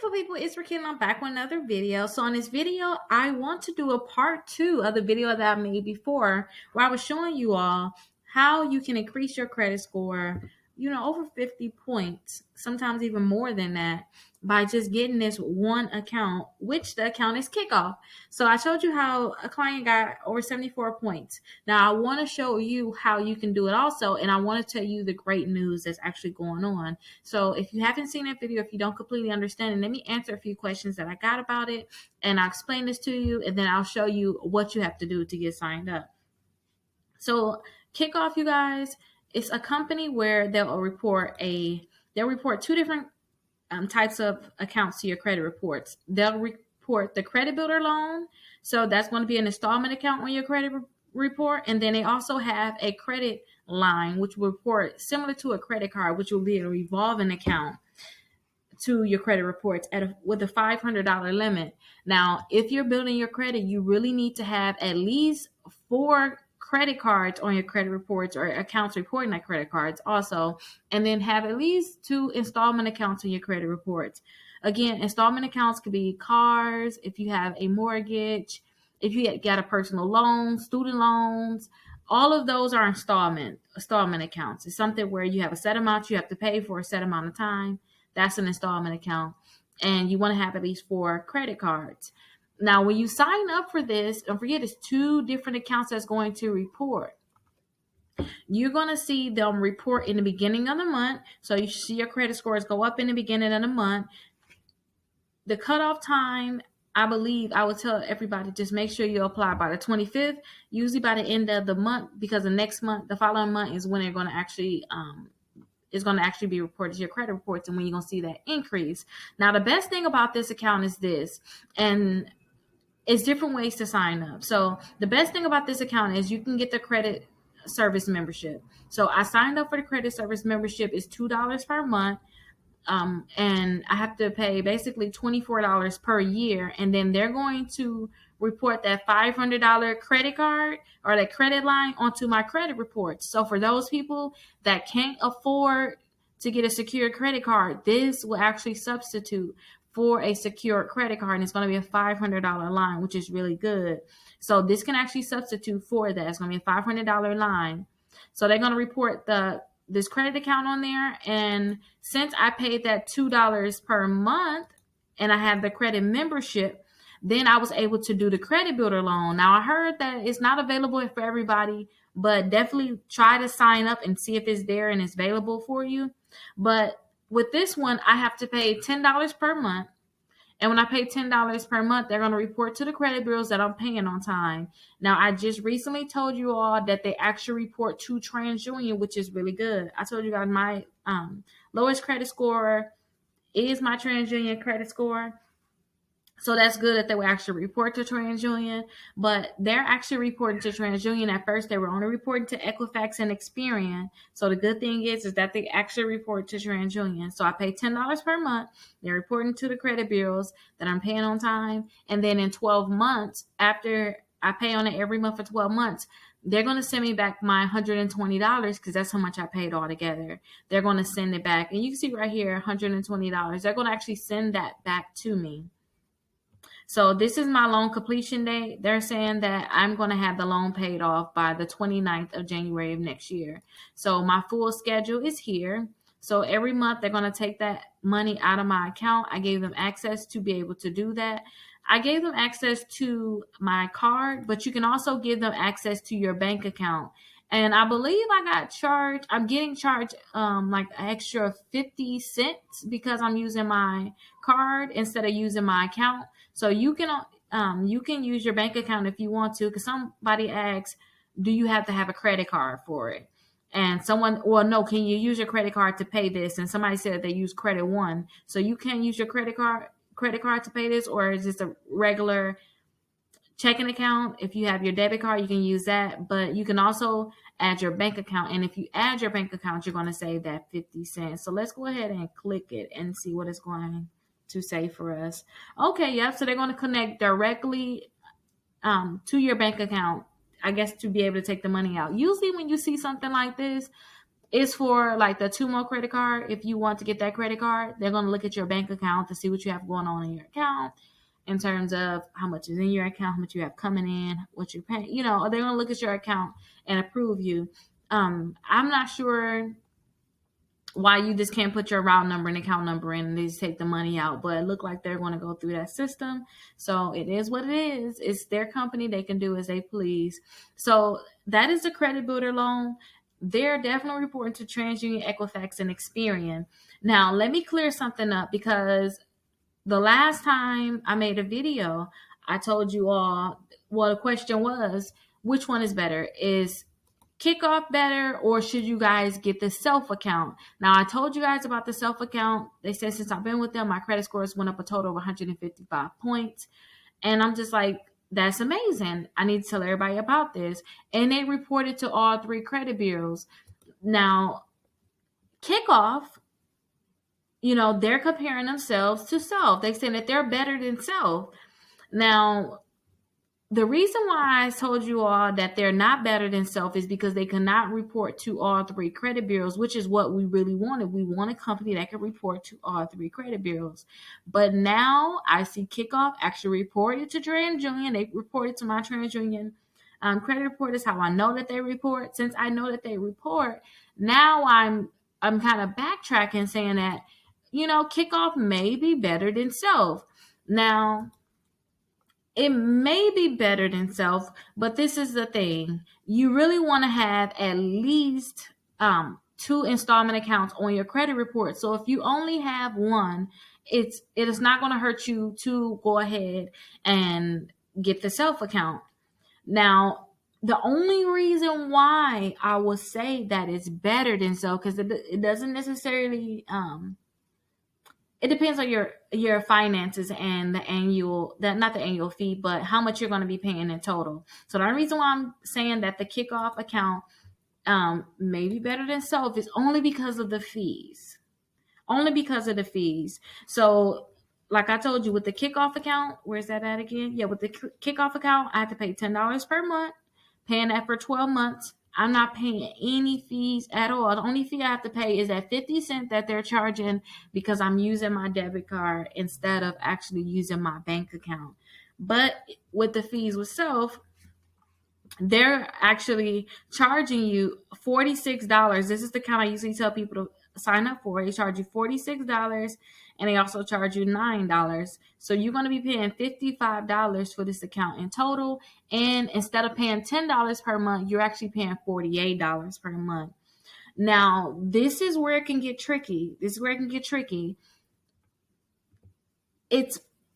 beautiful people, it's Rickita and I'm back with another video. So in this video, I want to do a part 2 of the video that I made before where I was showing you all how you can increase your credit score, over 50 points, sometimes even more than that, by just getting this one account, which the account is Kikoff. So I showed you how a client got over 74 points. Now I want to show you how you can do it also, and I want to tell you the great news that's actually going on. So if you haven't seen that video, if you don't completely understand it, let me answer a few questions that I got about it, and I'll explain this to you, and then I'll show you what you have to do to get signed up. So Kikoff, you guys, it's a company where they'll report two different types of accounts to your credit reports. They'll report the credit builder loan. So that's going to be an installment account on your credit report. And then they also have a credit line, which will report similar to a credit card, which will be a revolving account to your credit reports with a $500 limit. Now, if you're building your credit, you really need to have at least 4 credit cards on your credit reports or accounts reporting that credit cards also, and then have at least 2 installment accounts on your credit reports. Again, installment accounts could be cars, if you have a mortgage, if you got a personal loan, student loans, all of those are installment accounts. It's something where you have a set amount you have to pay for a set amount of time. That's an installment account. And you want to have at least 4 credit cards. Now, when you sign up for this, don't forget it's 2 different accounts that's going to report. You're going to see them report in the beginning of the month. So you see your credit scores go up in the beginning of the month. The cutoff time, I believe, I would tell everybody, just make sure you apply by the 25th, usually by the end of the month, because the following month is when they're going to actually be reported to your credit reports and when you're going to see that increase. Now, the best thing about this account is this, and it's different ways to sign up. So the best thing about this account is you can get the credit service membership. So I signed up for the credit service membership. It's $2 per month. And I have to pay basically $24 per year. And then they're going to report that $500 credit card or that credit line onto my credit reports. So for those people that can't afford to get a secure credit card, this will actually substitute for a secure credit card, and it's going to be a $500 line, which is really good. So this can actually substitute for that. It's going to be a $500 line. So they're going to report this credit account on there, and since I paid that $2 per month and I have the credit membership, then I was able to do the credit builder loan. Now, I heard that it's not available for everybody, but definitely try to sign up and see if it's there and it's available for you. But with this one, I have to pay $10 per month. And when I pay $10 per month, they're going to report to the credit bureaus that I'm paying on time. Now, I just recently told you all that they actually report to TransUnion, which is really good. I told you guys my lowest credit score is my TransUnion credit score. So that's good that they will actually report to TransUnion, but they're actually reporting to TransUnion. At first, they were only reporting to Equifax and Experian. So the good thing is that they actually report to TransUnion. So I pay $10 per month. They're reporting to the credit bureaus that I'm paying on time. And then in 12 months, after I pay on it every month for 12 months, they're going to send me back my $120 because that's how much I paid altogether. They're going to send it back. And you can see right here, $120. They're going to actually send that back to me. So this is my loan completion date. They're saying that I'm going to have the loan paid off by the 29th of January of next year. So my full schedule is here. So every month they're going to take that money out of my account. I gave them access to be able to do that. I gave them access to my card, but you can also give them access to your bank account. And I believe I'm getting charged like an extra 50 cents because I'm using my card instead of using my account. So you can use your bank account if you want to, because somebody asks, do you have to have a credit card for it? And can you use your credit card to pay this? And somebody said they use Credit One. So you can use your credit card to pay this, or is this a regular checking account? If you have your debit card, you can use that, but you can also add your bank account. And if you add your bank account, you're going to save that 50 cents. So let's go ahead and click it and see what it's going to say for us. Okay, yep. So they're going to connect directly to your bank account, I guess, to be able to take the money out. Usually when you see something like this, is for like the 2 more credit card. If you want to get that credit card, they're going to look at your bank account to see what you have going on in your account in terms of how much is in your account, how much you have coming in, what you're paying. You know, they're going to look at your account and approve you. I'm not sure why you just can't put your route number and account number in and they just take the money out, but it looked like they're going to go through that system. So it is what it is. It's their company. They can do as they please. So that is the credit builder loan. They're definitely reporting to TransUnion, Equifax, and Experian. Now, let me clear something up, because the last time I made a video, I told you all, well, the question was, which one is better? Is KickOff better, or should you guys get the self account? Now, I told you guys about the self account. They said since I've been with them, my credit scores went up a total of 155 points. And I'm just like, that's amazing. I need to tell everybody about this. And they reported to all 3 credit bureaus. Now, KickOff, you know, they're comparing themselves to self. They saying that they're better than self. Now, the reason why I told you all that they're not better than self is because they cannot report to all 3 credit bureaus, which is what we really wanted. We want a company that can report to all 3 credit bureaus. But now I see KickOff actually reported to TransUnion. They reported to my TransUnion credit report. Is how I know that they report. Since I know that they report, now I'm kind of backtracking, saying that, you know, KickOff may be better than self. Now, it may be better than self, but this is the thing. You really want to have at least 2 installment accounts on your credit report. So if you only have one, it is not going to hurt you to go ahead and get the self account. Now, the only reason why I will say that it's better than self, because it doesn't necessarily it depends on your finances and not the annual fee, but how much you're going to be paying in total. So the only reason why I'm saying that the KickOff account may be better than self is only because of the fees. Only because of the fees. So like I told you, with the KickOff account, where's that at again? Yeah, with the KickOff account, I have to pay $10 per month, paying that for 12 months. I'm not paying any fees at all. The only fee I have to pay is that 50 cents that they're charging because I'm using my debit card instead of actually using my bank account. But with the fees with self, they're actually charging you $46. This is the account I usually tell people to sign up for. They charge you $46, and they also charge you $9. So you're going to be paying $55 for this account in total. And instead of paying $10 per month, you're actually paying $48 per month. Now, this is where it can get tricky. It's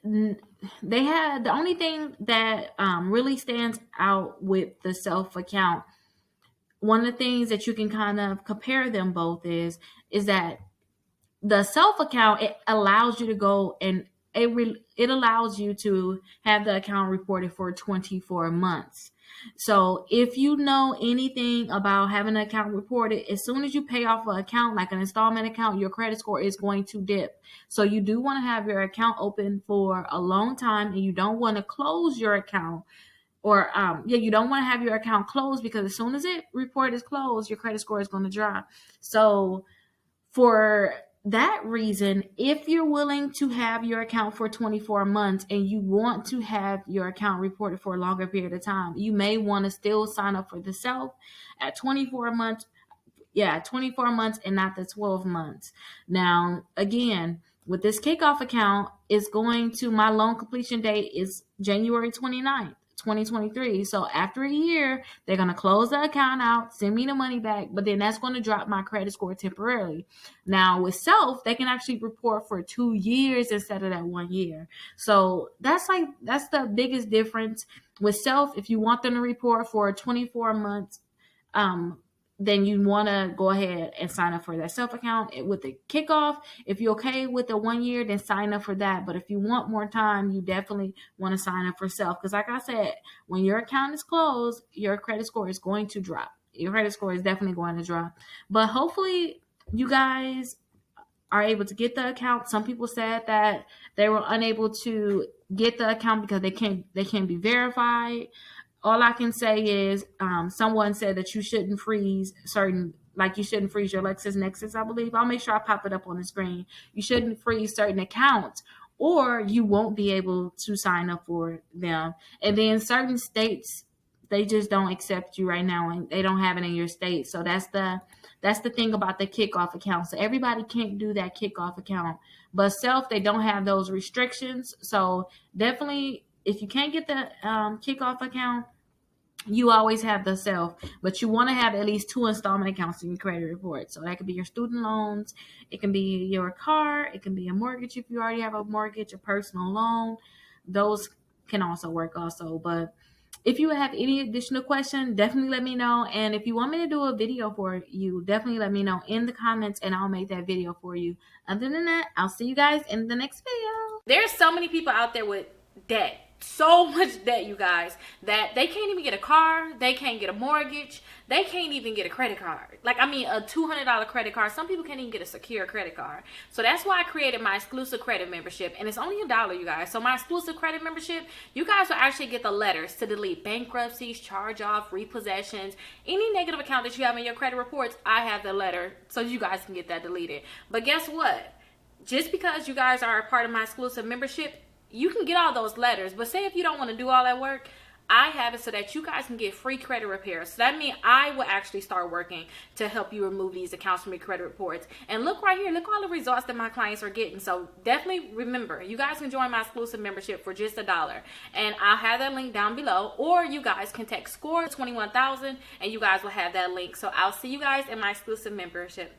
the only thing that really stands out with the self account. One of the things that you can kind of compare them both is that the self account, it allows you to go and it allows you to have the account reported for 24 months. So if you know anything about having an account reported, as soon as you pay off an account, like an installment account, your credit score is going to dip. So you do want to have your account open for a long time, and you don't want to close your account. Or you don't want to have your account closed, because as soon as it report is closed, your credit score is going to drop. So for that reason, if you're willing to have your account for 24 months and you want to have your account reported for a longer period of time, you may want to still sign up for the self at 24 months. Yeah, 24 months and not the 12 months. Now, again, with this KickOff account, my loan completion date is January 29th. 2023. So after a year, they're going to close the account out, send me the money back, but then that's going to drop my credit score temporarily. Now with self, they can actually report for 2 years instead of that 1 year. So that's the biggest difference with self. If you want them to report for 24 months, then you want to go ahead and sign up for that self account. With the KickOff, if you're okay with the 1 year, then sign up for that. But if you want more time, you definitely want to sign up for self. Because like I said, when your account is closed, your credit score is going to drop. Your credit score is definitely going to drop. But hopefully you guys are able to get the account. Some people said that they were unable to get the account because they can't be verified. All I can say is someone said that you shouldn't freeze certain like you shouldn't freeze your LexisNexis, I believe. I'll make sure I pop it up on the screen. You shouldn't freeze certain accounts, or you won't be able to sign up for them. And then certain states, they just don't accept you right now, and they don't have it in your state. So that's the thing about the KickOff account. So everybody can't do that KickOff account, but self, they don't have those restrictions. So definitely, if you can't get the KickOff account, you always have the self, but you want to have at least 2 installment accounts in your credit report. So that could be your student loans, it can be your car, it can be a mortgage if you already have a mortgage, a personal loan. Those can also work also. But if you have any additional question, definitely let me know. And if you want me to do a video for you, definitely let me know in the comments and I'll make that video for you. Other than that, I'll see you guys in the next video. There's so many people out there with debt. So much debt, you guys, that they can't even get a car, they can't get a mortgage, they can't even get a credit card. Like, I mean, a $200 credit card. Some people can't even get a secure credit card. So that's why I created my exclusive credit membership, and it's only $1, you guys. So my exclusive credit membership, you guys will actually get the letters to delete bankruptcies, charge off, repossessions, any negative account that you have in your credit reports. I have the letter so you guys can get that deleted. But guess what? Just because you guys are a part of my exclusive membership, you can get all those letters. But say if you don't want to do all that work, I have it so that you guys can get free credit repairs. So that means I will actually start working to help you remove these accounts from your credit reports. And look right here, look all the results that my clients are getting. So definitely remember, you guys can join my exclusive membership for just $1. And I'll have that link down below. Or you guys can text SCORE 21,000 and you guys will have that link. So I'll see you guys in my exclusive membership.